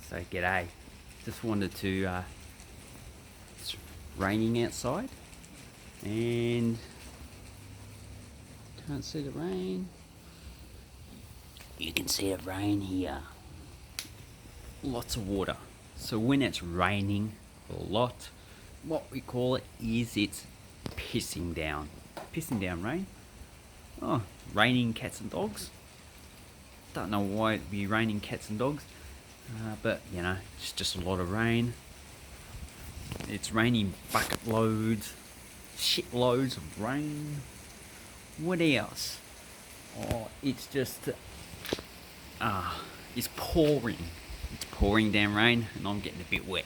So g'day. Just wanted to. It's raining outside, and can't see the rain. You can see the rain here. Lots of water. So when it's raining a lot, what we call it is it's pissing down. Pissing down rain. Oh, raining cats and dogs. Don't know why it'd be raining cats and dogs, but you know, it's just a lot of rain. It's raining bucket loads, shit loads of rain. What else? Oh, it's just, it's pouring. It's pouring down rain, and I'm getting a bit wet.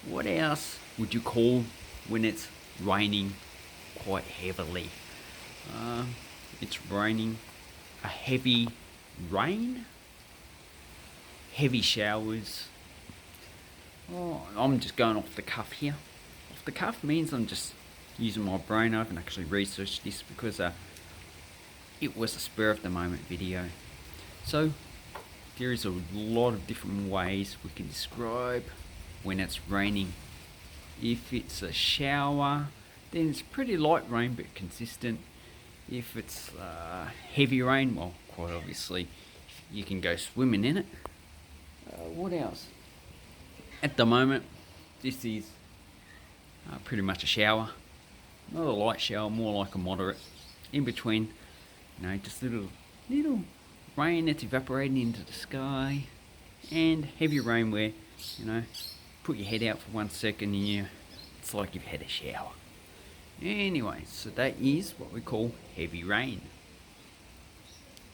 What else would you call when it's raining quite heavily? It's raining a heavy rain, heavy showers. Oh, I'm just going off the cuff here. Off the cuff means I'm just using my brain. I haven't actually researched this because it was a spur of the moment video. So there is a lot of different ways we can describe when it's raining. If it's a shower, then it's pretty light rain but consistent. If it's heavy rain, well, quite obviously, you can go swimming in it. What else? At the moment, this is pretty much a shower. Not a light shower, more like a moderate. In between, you know, just little rain that's evaporating into the sky, and heavy rain where, you know, put your head out for 1 second and it's like you've had a shower. Anyway, so that is what we call heavy rain.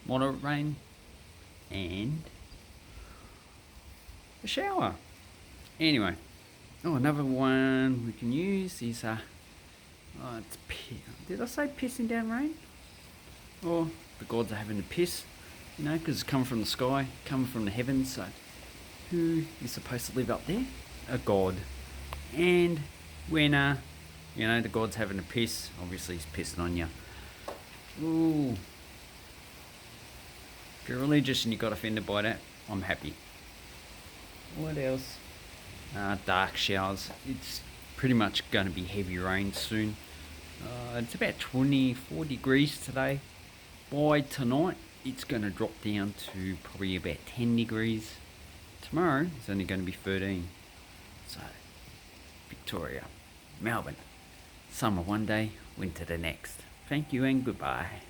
Moderate rain and a shower. Anyway, another one we can use is did I say pissing down rain? Or the gods are having a piss, you know, because it's coming from the sky, coming from the heavens. So who is supposed to live up there? A god. And when you know, the god's having a piss, obviously he's pissing on you. Ooh. If you're religious and you got offended by that, I'm happy. What else? Dark showers. It's pretty much going to be heavy rain soon. It's about 24 degrees today. By tonight, it's going to drop down to probably about 10 degrees. Tomorrow, it's only going to be 13. So, Victoria, Melbourne. Summer one day, winter the next. Thank you and goodbye.